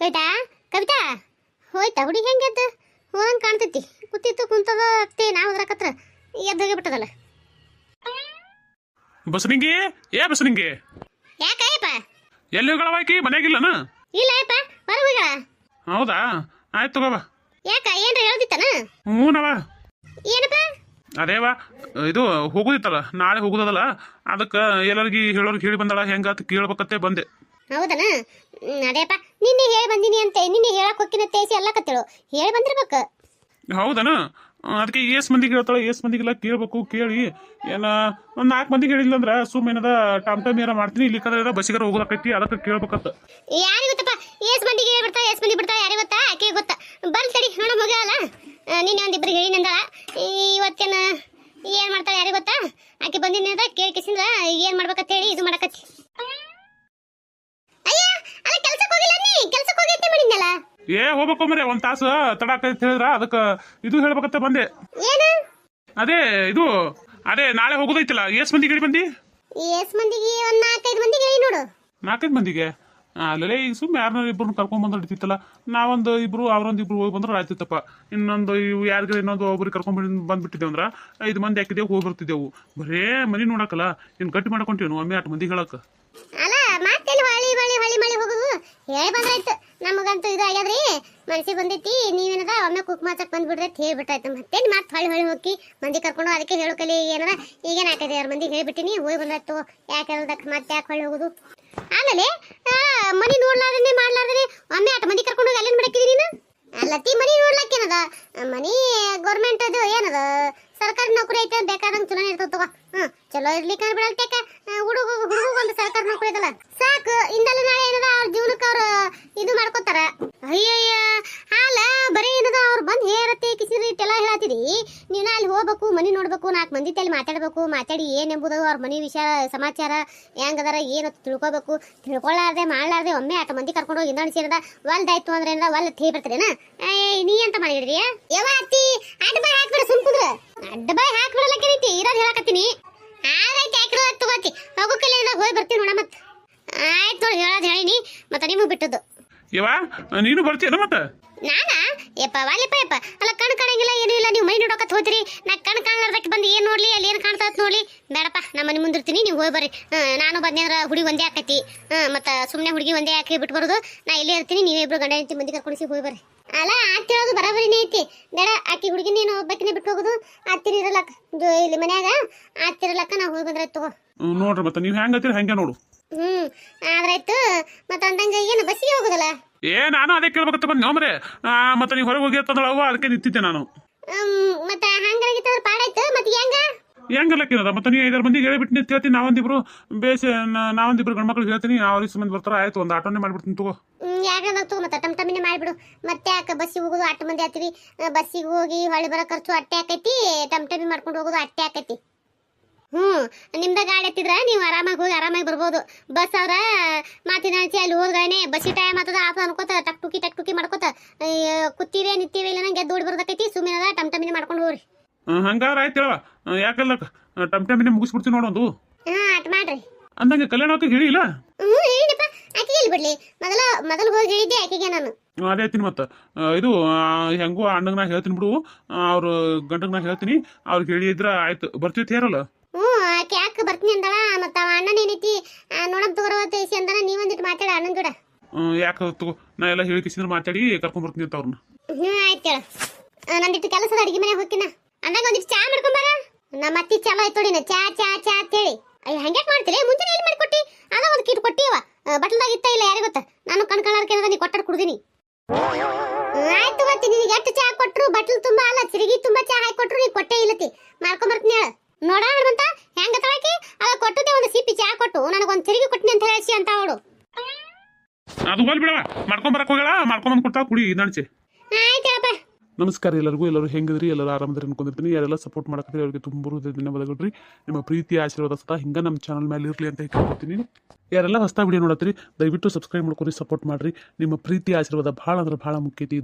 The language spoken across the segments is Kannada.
ಕವಿತಾ ಕವಿತಾ ಹೋಯ್ತಾ ಹುಡುಗಿ ಹೆಂಗೆದ್ದು ಹೋಗಂಗೆ ಕಾಣ್ತೈತಿ ಕೂತಿತ್ತು ಕುಂತದ ಅತ್ತೆ ನಾವು ಹೋದ್ರಕತ್ರ ಎದ್ದು ಹೋಗಿ ಬಿಟ್ಟದಲ್ಲ. ಬಸನಿಂಗಿ ಬಸನಿಂಗಿ ಯಾಕಯ್ಯಪ್ಪ ಎಲ್ಲಿ ಹೋಗಳವಾಕಿ ಮನೆಯಾಗಿಲ್ಲನ? ಇಲ್ಲ ಅಯ್ಯಪ್ಪ ಹೊರಗೆ ಹೋಗಳ. ಹೌದಾ ಆಯ್ತು ತಗೋವ. ಯಾಕ ಏನ್ರ ಹೇಳ್ದಿತ್ತನ? ಹ್ಞೂನವ. ಏನಪ್ಪ? ಅದೇವಾ ಇದು ಹೋಗುದಿತ್ತಲ್ಲ ನಾಳೆ ಹೋಗುದಲ್ಲ ಅದಕ್ಕೆ ಎಲ್ಲರಿಗೆ ಹೇಳೋರಿಗೆ ಹೇಳಿ ಬಂದಾಳ ಹೆಂಗ ಕೇಳ್ಬೇಕತ್ತೆ ಬಂದೆ. ಹೌದನ? ಅದೇಪ್ಪ ನಿನ್ನೆ ಹೇಳಿ ಬಂದಿನಿ ಅಂತ ನಿನ್ನೆ ಹೇಳಕ್ ಹೋಗಿನ ತೇಸಿ ಎಲ್ಲ ಕತ್ತೇಳು ಹೇಳಿ ಬಂದಿರ್ಬೇಕು. ಹೌದನ? ಅದಕ್ಕೆ ಏಸ್ ಮಂದಿಗೆ ಹೇಳ್ತಾಳೆ ಏಸ್ ಮಂದಿಗೆಲ್ಲ ಕೇಳ್ಬೇಕು. ಕೇಳಿ ಏನ ಒಂದು 4 ಮಂದಿಗೆ ಹೇಳಿಲ್ಲ ಅಂದ್ರೆ ಸುಮ್ಮನೆ ಟಮ್ ಟಮ್ ಏನ ಮಾಡ್ತೀನಿ ಇಲ್ಲಿಕಂದ್ರೆ ಬಸ್ಸಿಗಾರ ಹೋಗೋದಕ್ಕೈತಿ ಅದಕ್ಕೆ ಕೇಳ್ಬೇಕತ್ತ. ಯಾರಿಗೆ ಗೊತ್ತಪ್ಪ ಏಸ್ ಮಂದಿಗೆ ಹೇಳ್ಬಿಡ್ತಾ ಏಸ್ ಮಂದಿ ಬಿಡ್ತಾ ಯಾರಿಗೆ ಗೊತ್ತಾ? ಆಕೆ ಗೊತ್ತಾ ಬಲ್ ತಡಿ ನೋಡ ಮಗ ಅಲ್ಲ ನಿನ್ನೆ ಒಂದಿಬ್ರಿಗೆ ಹೇಳಿ ನಂದಾಳ. ಇವತ್ತೇನ ಏನ್ ಮಾಡ್ತಾಳೆ ಯಾರಿಗೆ ಗೊತ್ತಾ? ಆಕೆ ಬಂದಿನ ಕೇಳಿ ಕಿಸಿಂದ ಏನ್ ಮಾಡ್ಬೇಕಂತ ಹೇಳಿ ಇದು ಮಾಡಕತ್ತಿ. ಅಯ್ಯ ಅಲ್ಲ ಕೆಲ್ಸಕ್ಕೆ ಹೋಗಿಲ್ಲ ನೀ ಕೆಲ್ಸಕ್ಕೆ ಹೋಗಿ ಅಂತ ಮಾಡಿದ್ನಲ್ಲ. ಹೋಗ್ಬೇಕು ಮರೆ ಒಂದ್ ತಾಸು ತಡಾಕೈತಿ ಹೇಳಿದ್ರ ಅದಕ್ಕೆ ಇದು ಹೇಳ್ಬೇಕತ್ತ ಬಂದೆ. ಏನು? ಅದೇ ನಾಳೆ ಹೋಗೋದೈತಿಲ್ಲ ಏಸ್ ಮಂದಿಗೆ ಹೇಳಿ ಬಂದಿ? ಏಸ್ ಮಂದಿಗೆ ಒಂದ್ 4-5 ಮಂದಿಗೆ ಹೇಳಿ ನೋಡು. 4-5 ಮಂದಿಗೆ ಅಲ್ಲೇ ಈಗ ಸುಮ್ಮನೆ ಯಾರನ್ನ ಇಬ್ಬರನ್ನ ಕರ್ಕೊಂಡ್ ಬಂದ್ರೆ ನಡೀತಿತ್ತಲ್ಲ. ನಾವೊಂದು ಇಬ್ರು ಅವ್ರೊಂದಿಬ್ರು ಹೋಗಿ ಬಂದ್ರೆ ಆಯ್ತಿತ್ತಪ್ಪ. ಇನ್ನೊಂದು ಇವು ಯಾರಿಗಾರ ಇನ್ನೊಂದು ಒಬ್ರಿಗೆ ಕರ್ಕೊಂಡ್ ಬಂದ್ಬಿಟ್ಟಿದ್ದೇವೆ ಅಂದ್ರೆ 5 ಮಂದಿ ಹಾಕಿದ್ದೇವು ಹೋಗಿ ಬರ್ತಿದ್ದೆವು. ಬರೇ ಮನಿ ನೋಡಕಲ್ಲ ಇನ್ ಗಟ್ಟಿ ಮಾಡ್ಕೊಂತೀವಿ ಒಮ್ಮೆ 8 ಮಂದಿ ಹೇಳಕ್. ಅಲ್ಲ ಮತ್ತೆ ಹೊಳಿ ಹೋಗುದು ಹೇಳಿ ಬಂದ್ರಾಯ್ತು. ನಮಗಂತೂ ಇದು ಆಗ್ಯಾದ್ರಿ ಮನಸ್ಸಿಗೆ ಬಂದೈತಿ ನೀವೇನದ ಒಮ್ಮೆ ಕುಕ್ ಮಾಚಕ್ ಬಂದ್ಬಿಡ್ರಿ ಅಂತ ಹೇಳ್ಬಿಟ್ಟಾಯ್ತು. ಮತ್ತೇನು ಮತ್ತೆ ಹೊಳಿ ಹೋಗಿ ಮಂದಿ ಕರ್ಕೊಂಡು ಅದಕ್ಕೆ ಹೇಳೋಕಲಿ ಏನಾರ ಈಗೇನು 4-5 ಮಂದಿಗೆ ಹೇಳ್ಬಿಟ್ಟಿನಿ ಹೋಗಿ ಬಂದಾಯ್ತು. ಯಾಕೆ ಹೇಳೋದಕ್ಕೆ ಮತ್ತೆ ಯಾಕೆ ಹೊಳಿ ಹೋಗುದು? ಆಮೇಲೆ ಮನಿ ನೋಡ್ಲಾರ್ದೇ ಮಾಡ್ಲಾರ್ದೇ ಒಮ್ಮೆ 8 ಮಂದಿ ಕರ್ಕೊಂಡು ಹೋಗಿ ಅಲ್ಲೇನು ಮಾಡಕ್ಕಿದೀನಿ ನೀನು? ಅಲ್ಲತ್ತಿ ಮನಿ ನೋಡ್ಲಾಕೇನದ ಮನಿ ಗೌರ್ಮೆಂಟ್ ಅದು ಏನದ ಸರ್ಕಾರಿ ನೌಕರಿ ಐತೆ ಬೇಕಾದಂಗೆ ಚಲೋ ಇರ್ತದ ತಗೋ. ಚಲೋ ಇರ್ಲಿಕ್ಕೆ ಬಿಡಲ್ತೇಕ ಹುಡುಗ ಒಂದು ಸರ್ಕಾರಿ ನೌಕರಿ ಇದಲ್ಲ ಸಾಕು. ಇಂದಲ್ಲ ನಾಳೆ ಏನದ ಅವ್ರ ಜೀವನಕ್ಕೆ ಅವ್ರು ಇದು ಮಾಡ್ಕೋತಾರ. ಅಯ್ಯಯ್ಯ ಹಾಲ ಬರೀ ಏನದ ಅವ್ರು ಬಂದು ಹೇರತ್ತೆ ಕಿಸಿರಿ ಎಲ್ಲ ಹೇಳತ್ತೀರಿ. ನೀನು ಅಲ್ಲಿ ಹೋಗ್ಬೇಕು ಮನಿ ನೋಡ್ಬೇಕು 4 ಮಂದಿ ತಲೆ ಮಾತಾಡಿ ಏನೆಂಬುದು ಅವ್ರ ಮನಿ ವಿಷಯ ಸಮಾಚಾರ ಹೆಂಗದಾರ ಏನು ತಿಳ್ಕೊಬೇಕು. ತಿಳ್ಕೊಳ್ಳಾರ್ದೆ ಮಾಡ್ಲಾರ್ದೆ ಒಮ್ಮೆ 8 ಮಂದಿ ಕರ್ಕೊಂಡು ಹೋಗಿ ಇನ್ನೊಂದು ಸೇರಿದ ಒಲ್ದಾಯ್ತು ಅಂದ್ರೆ ಏನದ ಒಲ್ ಥೇ ಬರ್ತೀರೇನ? ನೀ ಅಂತ ಮಾಡಿದ್ರಿ ಯಾವ ಅತ್ತಿ ಅಡ್ಡ ಬಾಯ್ ಹಾಕ್ಬಿಡ ಸುಮ್ಕುದ್ರ ಅಡ್ಡ ಬಾಯ್ ಹಾಕ್ಬಿಡಲಕ್ಕೆ ರೀತಿ ಇರೋದು ಹೇಳಕತ್ತೀನಿ. ಆಯ್ತು ಹಾಕಿರೋ ತಗೋತಿ ಹೋಗೋಕಿಲ್ಲ ಹೋಗಿ ಬರ್ತೀನಿ ನೋಡ ಮತ್ತೆ. ಆಯ್ತು ನೋಡಿ ಹೇಳೋದು ಹೇಳಿನಿ ಮತ್ತೆ ನಿಮಗೆ ಬಿಟ್ಟದ್ದು. ನೀನು ಬರ್ತೀಯನ ಮತ್ತೆ? ನಾನಾ ಯಪ್ಪ ವಾಲಿಪ್ಪ ಯಪ್ಪ ಅಲ್ಲ ಕಣ್ ಕಾಣಂಗಿಲ್ಲ ಏನೂ ಇಲ್ಲ. ನೀವು ಮೈ ನೋಡೋಕತ್ ಹೋದ್ರಿ ನಾ ಕಣ್ ಕಾಣಲಾರ್ದಕ್ಕೆ ಬಂದು ಏನು ನೋಡ್ಲಿ ಅಲ್ಲಿ ಏನು ಕಾಣ್ತತ್ ನೋಡ್ಲಿ. ಬೇಡಪ್ಪ ನಮ್ಮ ಮನೆ ಮುಂದಿರ್ತೀನಿ ನೀವು ಹೋಗಿ ಬರ್ರಿ. ನಾನು ಬಂದೆ ಅಂದ್ರೆ ಹುಡುಗಿ ಒಂದೇ ಆಕೈತಿ. ಮತ್ತೆ ಸುಮ್ಮನೆ ಹುಡುಗಿ ಒಂದೇ ಹಾಕಿ ಬಿಟ್ಟು ಬರೋದು. ನಾ ಇಲ್ಲೇ ಇರ್ತೀನಿ ನೀವೇ ಇಬ್ರು ಗಂಡ ಹೆಂಡತಿ ಮಂದಿ ಕರ್ಕೊಂಡು ಹೋಗಿ ಬರ್ರಿ. ಅಲ್ಲ ಆಗ್ತಿರೋದು ಬರೋಬರಿನೇ ಐತಿ. ಬೇಡ ಆಕಿ ಹುಡುಗಿ ನೀನು ಒಬ್ಬಕಿನೇ ಬಿಟ್ಟು ಹೋಗುದು ಆಗ್ತಿರಲಕ್ಕ ಇಲ್ಲಿ ಮನ್ಯಾಗ ಆಗ್ತಿರಲಕ್ಕ ನಾವು ಹೋಗಿ ಬಂದ್ರೆ ತಗೋ. ನೋಡ್ರಿ ಮತ್ತೆ ನೀವು ಹೆಂಗತ್ತೀರಿ ಹಂಗೆ ನೋಡು. ಆದ್ರಾಯ್ತು ಮತ್ತೆ ಅಂದಂಗ ಏನು ಬಸ್ಸಿಗೆ ಹೋಗುದಲ್ಲ? ನಾನು ಅದೇ ಕೇಳ್ಬೇಕಂತ ಬಂದ್ ನೋಮ್ರೆ ಮತ್ತೆ ನೀವು ಹೊರಗೆ ಹೋಗಿ ಅಂತಂದಳವ ಅದಕ್ಕೆ ನಿಂತಿದ್ದೆ ನಾನು. ಮತ್ತೆ ಹಂಗಾಗಿತ್ತಂದ್ರೆ ಪಾಡಾಯ್ತು. ಮತ್ತೆ ಹೆಂಗಲ್ಲಕ್ಕಿರದ ಮತ್ತೆ ನೀವು 5 ಮಂದಿಗೆ ಹೇಳಿಬಿಟ್ಟು ನಿಂತು ನಾವೊಂದಿಬ್ರು ನಾವೊಂದಿಬ್ರು ಗಂಡ್ಮಕ್ಳಿಗೆ ಹೇಳ್ತೀನಿ ಅವ್ರಿಗೆ ಸಂಬಂಧ ಬರ್ತಾರ. ಆಯ್ತು ಒಂದು ಆಟೋನೇ ಮಾಡ್ಬಿಡ್ತೀನಿ ತಗೋ. ಯಾಕಂದ್ರೆ ತಗೋ ಮತ್ತೆ ಟಮ್ಟಮಿನೇ ಮಾಡ್ಬಿಡು. ಮತ್ತೆ ಯಾಕೆ ಬಸ್ಸಿಗೆ ಹೋಗೋದು 8 ಮಂದಿ ಆಗ್ತೀವಿ. ಬಸ್ಸಿಗೆ ಹೋಗಿ ಹೊಳ್ಳಿ ಬರೋ ಖರ್ಚು ಅಟ್ಟೆ ಆಕೈತಿ. ಟಮ್ಟಮಿ ಮಾಡ್ಕೊಂಡು ಹೋಗೋದು ಅಟ್ಟೆ ಆಕೈತಿ. ನಿಮ್ದ ಗಾಡಿ ಎತ್ತಿದ್ರ ನೀವು ಆರಾಮಾಗಿ ಹೋಗಿ ಆರಾಮಾಗಿ ಬರ್ಬೋದು. ಬಸ್ ಅವ್ರ ಮಾತಿನಾಚಿ ಅಲ್ಲಿ ಹೋದ್ಗಾನೆ ಬಸ್ಸಿ ಟೈಮ್ ಆಗ್ತದ ಆತ ಅನ್ಕೋತ ಟಕ್ ಟುಕಿ ಮಾಡ್ಕೋತ ಕೂತೀವಿ ನಿಂತೀವಿ ಇಲ್ಲ ನಂಗೆ ದೂಡಿ ಬರ್ದಕೈತಿ. ಸುಮ್ಮನೆ ಟಮ್ಟಮಿನೇ ಮಾಡ್ಕೊಂಡು ಹೋಗ್ರಿ. ಹಂಗಾರ ಆಯ್ತು ಹೇಳವ ಯಾಕಲ್ಲ ಟಮ್ಟಮಿನೇ ಮುಗಿಸ್ಬಿಡ್ತೀವಿ ನೋಡೋದು. ಅಟ್ ಮಾಡ್ರಿ ಅಂದಂಗೆ ಕಲ್ಯಾಣ ಆಕೆ ಹೇಳಿಲ್ಲ? ಏನಪ್ಪ ಆಕೆ ಎಲ್ಲಿ ಬಿಡ್ಲಿ ಮೊದಲು ಹೋಗಿ ಹೇಳಿದ್ದೆ ಆಕೆಗೆ ನಾನು. ಅದೇ ಹೇಳ್ತೀನಿ ಮತ್ತೆ ಇದು ಹೆಂಗೋ ಅಣ್ಣಗೆ ನಾ ಹೇಳ್ತೀನಿ ಬಿಡು. ಅವ್ರು ಗಂಡಗೆ ನಾ ಹೇಳ್ತೀನಿ ಅವ್ರಿಗೆ ಹೇಳಿದ್ರ ಆಯ್ತು ಬರ್ತೀವಿ ತೇರಲ್ಲ. ಆಕೆ ಯಾಕೆ ಬರ್ತೀನಿ ಅಂದಳ ಮತ್ತೆ ಅವ ಅಣ್ಣನ ಏನೈತಿ ನೋಡಮ್ ತಗೋರವತ್ತೈಸಿ ಅಂದನ ನೀವೊಂದಿಟ್ಟು ಮಾತಾಡ ಅಣ್ಣನ ಜೋಡ. ಯಾಕೆ ತಗೋ ನಾ ಎಲ್ಲ ಹೇಳಿಕಿಸಿದ್ರೆ ಮಾತಾಡಿ ಕರ್ಕೊಂಡ್ ಬರ್ತೀನಿ ಅಂತ ಅವ್ರನ್ನ. ಆಯ್ತು ಹೇಳ ನಂದಿಟ್ಟು ಕೆಲಸದ ಅಡಿಗೆ ಮನೆ ಹೋಗ್ತೀನ ಅಂದಾಗ ಒಂದಿಟ್ಟು ಚಾ ಮಾಡ್ಕೊಂಬಾರ. ನಮ್ಮ ಅತ್ತಿ ಚಲೋ ಆಯ್ತು ನೋಡಿನ ಚಾ ಚಾ ಚಾ ಅಂತೇಳಿ. ಅಯ್ಯ ಹಂಗೆ ಮಾಡ್ತೀರಿ ಮುಂಚೆನೆ ಎಲ್ಲಿ ಮಾಡಿಕೊಟ್ಟಿ ಅದ ಒಂದು ಕೀಟ್ ಕೊಟ್ಟಿವ ಬಟ್ಲದಾಗ ಇತ್ತ ಇಲ್ಲ ಯಾರಿಗೆ ಗೊತ್ತ. ನಾನು ಕಣ್ಕಳಾರ್ಕೆ ನೀ ಕೊಟ್ಟಾರ ಕುಡ್ದೀನಿ. ಆಯ್ತು ಗೊತ್ತಿ ನಿನಗೆ ಎಷ್ಟು ಚಾ ಕೊಟ್ರು ಬಟ್ಲು ತುಂಬಾ ಅಲ್ಲ ಚಿರಿಗಿ ತುಂಬಾ ಚಾ ಹಾಕಿ ಕೊಟ್ರು ನೀ ಕೊಟ್ಟೆ ಇಲ್ಲತಿ ಮಾಡ್ಕೊಂಬರ್ತೀನಿ ಹೇಳ. ನೋಡ ಅಂತ ಹೆಂಗ ತಳಕಿ ಅದ ಕೊಟ್ಟದೆ ಒಂದು ಸಿಪ್ಪಿ ಚಾ ಕೊಟ್ಟು ನನಗೊಂದು ಚಿರಿಗಿ ಕೊಟ್ಟಿನಿ ಅಂತ ಹೇಳಿಸಿ ಅಂತ ಅವಳು. ಅದು ಹೋಲ್ ಬಿಡವ ಮಾಡ್ಕೊಂಬರಕ್ ಹೋಗಳ ಮಾಡ್ಕೊಂಬಂದ್ ಕೊಡ್ತಾ ಕುಡಿ ನಡ್ಚಿ. ಆಯ್ತಪ್ಪ ನಮಸ್ಕಾರ ಎಲ್ಲರಿಗೂ. ಎಲ್ಲರೂ ಹೆಂಗಿದ್ರಿ ಎಲ್ಲರೂ ಆರಾಮದ್ರಿ ಅನ್ಕೊಂಡಿರ್ತೀನಿ. ಯಾರೆಲ್ಲ ಸಪೋರ್ಟ್ ಮಾಡಕತ್ತೀರಿ ಅವ್ರಿಗೆ ತುಂಬ ಧನ್ಯವಾದಗಳು. ನಿಮ್ಮ ಪ್ರೀತಿ ಆಶೀರ್ವಾದ ಸದಾ ಹಿಂಗೆ ನಮ್ಮ ಚಾನಲ್ ಮೇಲೆ ಇರಲಿ ಅಂತ ಹೇಳ್ಕೊಡ್ತೀನಿ. ಯಾರೆಲ್ಲ ಹೊಸ ವಿಡಿಯೋ ನೋಡತ್ತೀರಿ ದಯವಿಟ್ಟು ಸಬ್ಸ್ಕ್ರೈಬ್ ಮಾಡ್ಕೊರಿ ಸಪೋರ್ಟ್ ಮಾಡಿರಿ. ನಿಮ್ಮ ಪ್ರೀತಿ ಆಶೀರ್ವಾದ ಭಾಳ ಅಂದ್ರೆ ಭಾಳ ಮುಖ್ಯ ಐತಿ.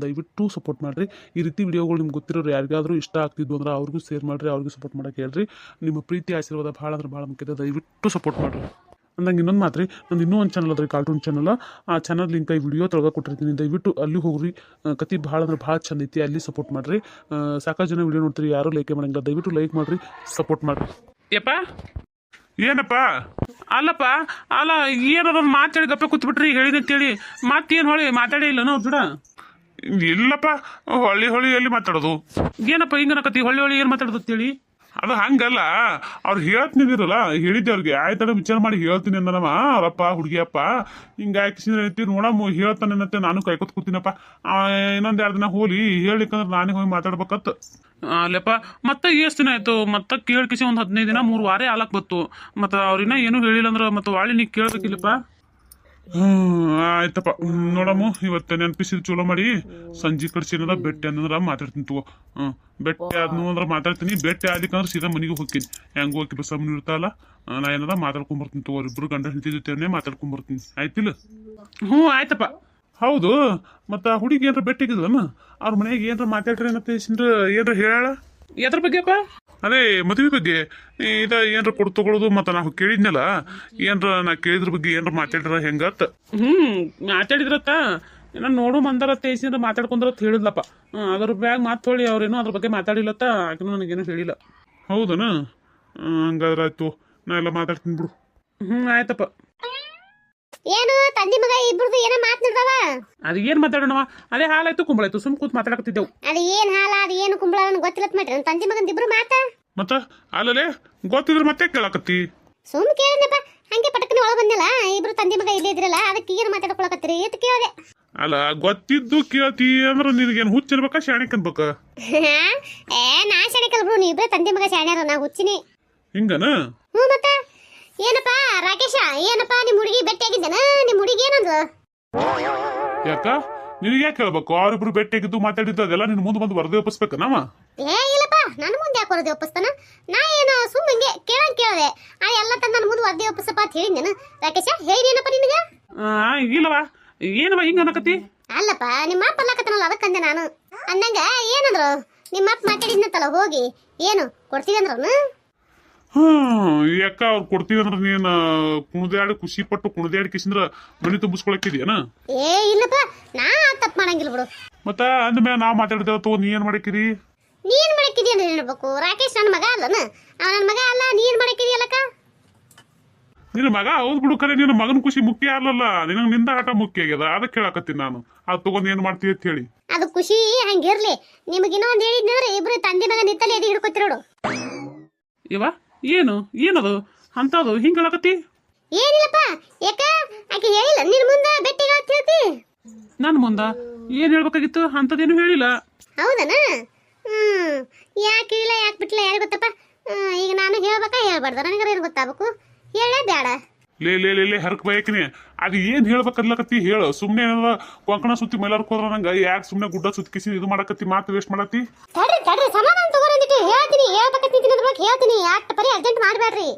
ದಯವಿಟ್ಟು ಸಪೋರ್ಟ್ ಮಾಡಿರಿ. ಈ ರೀತಿ ವಿಡಿಯೋಗಳು ನಿಮ್ಗೆ ಗೊತ್ತಿರೋರು ಯಾರಿಗಾದರೂ ಇಷ್ಟ ಆಗ್ತಿದ್ವು ಅಂದ್ರೆ ಅವ್ರಿಗೂ ಶೇರ್ ಮಾಡಿರಿ ಅವ್ರಿಗೂ ಸಪೋರ್ಟ್ ಮಾಡೋಕೆ ಹೇಳ್ರಿ. ನಿಮ್ಮ ಪ್ರೀತಿ ಆಶೀರ್ವಾದ ಭಾಳ ಅಂದ್ರೆ ಭಾಳ ಮುಖ್ಯ ಐತೆ. ದಯವಿಟ್ಟು ಸಪೋರ್ಟ್ ಮಾಡಿರಿ. ಅಂದಂಗೆ ಇನ್ನೊಂದು ಮಾತ್ರ ರೀ, ನಂದು ಇನ್ನೂ ಒಂದು ಚಾನಲ್ ಅದ್ರಿ, ಕಾರ್ಟೂನ್ ಚಾನಲ್. ಆ ಚಾನಲ್ ಲಿಂಕ್ ಈ ವಿಡಿಯೋ ತೊಳಗ ಕೊಟ್ಟಿರ್ತೀನಿ, ದಯವಿಟ್ಟು ಅಲ್ಲಿ ಹೋಗ್ರಿ. ಕತಿ ಭಾಳ ಅಂದ್ರೆ ಭಾಳ ಚಂದ ಐತಿ, ಅಲ್ಲಿ ಸಪೋರ್ಟ್ ಮಾಡಿರಿ. ಸಾಕಷ್ಟು ಜನ ವಿಡಿಯೋ ನೋಡ್ತೀರಿ, ಯಾರೂ ಲೈಕ್ ಮಾಡಂಗಿಲ್ಲ, ದಯವಿಟ್ಟು ಲೈಕ್ ಮಾಡಿರಿ, ಸಪೋರ್ಟ್ ಮಾಡಿರಿ. ಯಪ್ಪ ಏನಪ್ಪ ಅಲ್ಲಪ್ಪ ಅಲ್ಲ ಏನದೊಂದು ಮಾತಾಡಿ ಗಪ್ಪ ಕೂತ್ಬಿಟ್ರಿ ಹೇಳಿದಂತೇಳಿ ಮತ್ತೇನು ಹೊಳಿ ಮಾತಾಡೇ ಇಲ್ಲ ನಾವು ಜುಡ. ಇಲ್ಲಪ್ಪ ಹೊಳ್ಳಿ ಹೊಳ್ಳಿ ಎಲ್ಲಿ ಮಾತಾಡೋದು, ಏನಪ್ಪ ಹಿಂಗನಕತಿ ಹೊಳ್ಳಿ ಹೊಳ್ಳಿ ಏನು ಮಾತಾಡೋದು ಅಂತೇಳಿ. ಅದು ಹಂಗಲ್ಲ, ಅವ್ರು ಹೇಳ್ತಿನಿದಿರಲ್ಲ, ಹೇಳಿದ್ದೆ ಅವ್ರಿಗೆ ಆಯ್ತಡ ವಿಚಾರ ಮಾಡಿ ಹೇಳ್ತೀನಿ ಅಂದನಮ್ಮ ಅವರಪ್ಪ ಹುಡುಗಿಯಪ್ಪ. ಹಿಂಗೆ ಹಾಕಿಸಿದ್ರೆ ನೋಡಮ್ಮ ಹೇಳ್ತಾನೇನಂತೆ ನಾನು ಕಾಯ್ಕೊತ್ ಕೂತೀನಪ್ಪ. ಇನ್ನೊಂದು 2 ದಿನ ಹೋಲಿ ಹೇಳಿಕಂದ್ರೆ ನಾನೇ ಹೋಗಿ ಮಾತಾಡ್ಬೇಕತ್ತ. ಅಲ್ಲಪ್ಪ ಮತ್ತೆ ಎಷ್ಟು ದಿನ ಆಯ್ತು, ಮತ್ತೆ ಕೇಳ್ಕಿಸಿ ಒಂದು 15 ದಿನ 3 ವಾರ ಆಲಕ್ ಬತ್ತು. ಮತ್ತು ಅವ್ರಿನ್ನ ಏನೂ ಹೇಳಿಲ್ಲ ಅಂದ್ರೆ ಮತ್ತೆ ವಾಳಿ ನೀ ಕೇಳ್ಬೇಕಿಲ್ಲಪ್ಪ. ಆಯ್ತಪ್ಪ ನೋಡಮ್ಮ, ಇವತ್ತು ನೆನಪಿಸಿದ್ ಚಲೋ ಮಾಡಿ ಸಂಜೆ ಕಡ್ಸಿ ಏನದ ಬೆಟ್ಟಿ ಅನ್ನಂದ್ರೆ ಮಾತಾಡ್ತೀನಿ ತಗೋ. ಬೆಟ್ಟಿ ಆದ್ನು ಅಂದ್ರೆ ಮಾತಾಡ್ತೀನಿ, ಬೆಟ್ಟಿ ಆದಿಕ್ಕಂದ್ರೆ ಸೀದಾ ಮನೆಗೆ ಹೋಗ್ತೀನಿ. ಹೆಂಗೆ ಹೋಗಿ ಬಸ್ಸಮ್ಮನ ಇರ್ತಾವಲ್ಲ, ನಾ ಏನದ ಮಾತಾಡ್ಕೊಂಬರ್ತೀನಿ ತಗೋ. ಇಬ್ರು ಗಂಡ ಹೆಂಡತಿ ಜೊತೆನೇ ಮಾತಾಡ್ಕೊಂಬರ್ತೀನಿ, ಆಯ್ತಿಲ್ಲ? ಹ್ಞೂ ಆಯ್ತಪ್ಪ. ಹೌದು, ಮತ್ತು ಹುಡುಗಿ ಏನಾರ ಬೆಟ್ಟಿಗಿದ್ಲಮ್ಮ, ಅವ್ರ ಮನೆಗೆ ಏನಾರ ಮಾತಾಡ್ರಿ ಏನಂತ ಏನಾರ ಹೇಳ. ಎದ್ರ ಬಗ್ಗೆಪ್ಪ? ಅದೇ ಮದುವೆ ಬಗ್ಗೆ ಏನಾರ ಕೊಡು ತಗೊಳ್ಳೋದು. ಮತ್ತು ನಾವು ಕೇಳಿದ್ನಲ್ಲ, ಏನಾರ ನಾ ಕೇಳಿದ್ರ ಬಗ್ಗೆ ಏನಾರ ಮಾತಾಡ್ರ ಹೆಂಗತ್ತ. ಮಾತಾಡಿದ್ರತ್ತ ಏನೋ ನೋಡು ಮಂದರತ್ತ ಏನಾರ ಮಾತಾಡ್ಕೊಂಡ್ರತ್ ಹೇಳಿದ್ಲಪ್ಪ. ಅದ್ರ ಬ್ಯಾಗ್ ಮಾತು ಹೊಳಿ ಅವ್ರೇನೋ ಅದ್ರ ಬಗ್ಗೆ ಮಾತಾಡಿಲ್ಲತ್ತ, ಆಕಿನೂ ನನಗೇನು ಹೇಳಿಲ್ಲ. ಹೌದನ? ಹಂಗಾದ್ರೆ ಆಯ್ತು, ನಾ ಎಲ್ಲ ಮಾತಾಡ್ತೀನಿ ಬಿಡು. ಆಯ್ತಪ್ಪ. ಏನು ತಂದಿ ಮಗ ಇಬ್ರದು ಏನೋ ಮಾತನಾಡ್ದವ? ಅದು ಏನು ಮಾತಾಡೋಣವ, ಅದೇ ಹಾಲಾಯ್ತು ಕುಂಬಳಾಯ್ತು, ಸುಮ್ ಕೂತ್ ಮಾತಾಡಕತ್ತಿದ್ದೆವು. ಅದು ಏನು ಹಾಲ ಅದು ಏನು ಕುಂಬಳ ಗೊತ್ತಿಲ್ಲತ್ ಮಾಡ್ರಿ ನನ್ನ ತಂದಿ ಮಗಂದ ಇಬ್ರು ಮಾತಾ. ಮತ್ತ ಅಲ್ಲಲೇ ಗೊತ್ತಿದ್ರೆ ಮತ್ತೆ ಕೇಳಕತ್ತಿ. ಸುಮ್ ಕೇಳಿದ್ನಪ್ಪ, ಹಂಗೆ ಪಟಕನ ಒಳಗೆ ಬಂದಿಲ್ಲ, ಇಬ್ರು ತಂದಿ ಮಗ ಇಲ್ಲೇ ಇದ್ರಲ್ಲ, ಅದಕ್ಕೆ ಏನು ಮಾತಾಡ್ಕೊಳಕತ್ತೀರಿ ಅಂತ ಕೇಳಿದೆ. ಅಲ್ಲ ಗೊತ್ತಿದ್ದು ಕೇಳ್ತಿ ಅಂದ್ರೆ ನಿನಗೇನು ಹುಚ್ಚಿರ್ಬೇಕಾ ಶಾಣಿಕ್ ಅನ್ಬೇಕ? ನಾ ಶಾಣೆಕಲ್ ಬಿಡು, ನೀ ಇಬ್ರೇ ತಂದಿ ಮಗ ಶಾಣ್ಯಾರ, ನಾ ಹುಚ್ಚಿನಿ. ಹಿಂಗನ? ಹ್ಞೂ ಮತ್ತ ಏನಪ್ಪ ರಾಕೇಶ, ಏನಪ್ಪ ನಿಮ್ಮ ಹುಡುಗಿ ಭೇಟಿಯಾಗಿದ್ದೇನ? ನಿಮ್ಮ ಹುಡುಗಿ ಏನಂದ್ಲು? ಯಾಕ ನಿನಗೆ ಯಾಕೆ ಹೇಳ್ಬೇಕು? ಅವ್ರಿಬ್ರು ಭೇಟಿಯಾಗಿದ್ದು ಮಾತಾಡಿದ್ದು ಅದೆಲ್ಲ ನಿನ್ ಮುಂದೆ ಬಂದು ವರದಿ ಒಪ್ಪಿಸ್ಬೇಕ ನಾವ? ಇಲ್ಲಪ್ಪ, ನನ್ನ ಮುಂದೆ ಯಾಕೆ ವರದಿ ಒಪ್ಪಿಸ್ತಾನ? ನಾ ಏನು ಸುಮ್ಮ ಹಿಂಗೆ ಕೇಳಿದೆ, ಎಲ್ಲ ತಂದು ನನ್ನ ಮುಂದೆ ವರದಿ ಒಪ್ಪಿಸಪ್ಪ ಅಂತ ಹೇಳಿದ್ದೇನು ರಾಕೇಶ? ಹೇಳಿದೇನಪ್ಪ ನಿನಗೆ? ಇಲ್ಲವಾ, ಏನವ ಹಿಂಗ ಅನ್ನಕತ್ತಿ? ಅಲ್ಲಪ್ಪ, ನಿಮ್ಮ ಅಪ್ಪ ಅಲ್ಲಕತ್ತನಲ್ಲ ಅದಕ್ಕಂದೆ ನಾನು. ಅಂದಂಗ ಏನಂದ್ರು ನಿಮ್ಮ ಅಪ್ಪ ಮಾತಾಡಿದ್ನಂತಲ್ಲ, ಹೋಗಿ ಏನು ಕೊಡ್ತೀವಿ ಅಂದ್ರನು? ಯಾಕ ಅವ್ರು ಕೊಡ್ತೀವಿ ಅಂದ್ರೆ ನೀನು ಕುಣಿದಾಡಿ ಖುಷಿ ಪಟ್ಟು ಕುಣಿದಾಡಿ ಕಿಸಿಂದ್ರ ಮನಿ ತುಂಬಿಸ್ಕೊಳಕಿದ್ಯಾನ? ಇಲ್ಲಪ್ಪ, ನಾ ತಪ್ಪು ಮಾಡಂಗಿಲ್ಲ ಬಿಡು. ಮತ್ತ ಅಂದ್ಮೇಲೆ ನಾವ್ ಮಾತಾಡಿದೇವ ತಗೋ, ನೀ ಏನ್ ಮಾಡಕಿರಿ? ನೀನ್ ಮಾಡಕ್ಕಿದಿ ಅಂತ ಹೇಳ್ಬೇಕು. ರಾಕೇಶ್ ನನ್ನ ಮಗ ಅಲ್ಲನ? ಅವ ನನ್ನ ಮಗ ಅಲ್ಲ, ನೀನ್ ಮಾಡಕ್ಕಿದಿಯಲ್ಲಕ್ಕ? ನಿನ್ನ ಮಗ ಹೌದ್ ಬಿಡು, ಖರೆ ನಿನ್ನ ಮಗನ ಖುಷಿ ಮುಖ್ಯ ಅಲ್ಲಲ್ಲ, ನಿನಗೆ ನಿಂದ ಆಟ ಮುಖ್ಯ ಆಗ್ಯದ. ಅದಕ್ಕೆ ಹೇಳಕತ್ತೀನಿ ನಾನು, ಅದು ತಗೊಂಡ್ ಏನ್ ಮಾಡ್ತೀವಿ ಅಂತ ಹೇಳಿ. ಅದು ಖುಷಿ ಹಂಗಿರ್ಲಿ, ನಿಮಗೆ ಇನ್ನೊಂದು ಹೇಳಿದ್ನಂದ್ರೆ ಇಬ್ರು ತಂದೆ ಮಗ ನಿತ್ತಲ್ಲಿ ಎದಿ ಹಿಡ್ಕೊತಿರೋಡು. ಇವ ಏನು ಏನದು ಅಂತದು ಹಿಂಗ ಹೇಳಕತ್ತಿ? ಏನಿಲ್ಲಪ್ಪ, ಯಾಕ ಆಕೆ ಹೇಳಿಲ್ಲ ನಿನ್ ಮುಂದೆ ಬೆಟ್ಟಿಗ ಅಂತ ಹೇಳ್ತಿ? ನನ್ ಮುಂದ ಏನ್ ಹೇಳ್ಬೇಕಾಗಿತ್ತು? ಅಂತದೇನು ಹೇಳಿಲ್ಲ. ಹೌದನ? ಯಾಕೆ ಹೇಳಿಲ್ಲ, ಯಾಕೆ ಬಿಟ್ಟಿಲ್ಲ ಯಾರು ಗೊತ್ತಪ್ಪ. ಈಗ ನಾನು ಹೇಳ್ಬೇಕಾ ಹೇಳ್ಬಾರ್ದ? ನನಗಾರ ಏನು ಗೊತ್ತಾಗಬೇಕು? ಹೇಳೇ ಬೇಡ. ಲೇ ಹರಕ್ ಬಯಕಿನಿ, ಅದು ಏನ್ ಹೇಳ್ಬೇಕನ್ಲಕತ್ತಿ ಹೇಳು. ಸುಮ್ನೆ ಏನಾರ ಕೊಂಕಣ ಸುತ್ತಿ ಮೈಲಾರ್ಕ್ ಹೋದ್ರ ನಂಗ ಯಾಕೆ ಸುಮ್ನೆ ಗುಡ್ಡ ಸುತ್ತಿಸಿ ಇದು ಮಾಡಕತ್ತಿ, ಮಾತು ವೇಸ್ಟ್ ಮಾಡತ್ತಿ? ತಡ್ರಿ ಸಮಾಧಾನ ತಗೋರಂದಿಟ್ಟು ಹೇಳ್ತೀನಿ, ಹೇಳ್ಬೇಕಂತ ಹೇಳ್ತೀನಿ, ಯಾಕೆ ಪರಿ ಅರ್ಜೆಂಟ್ ಮಾಡಬೇಡ್ರಿ.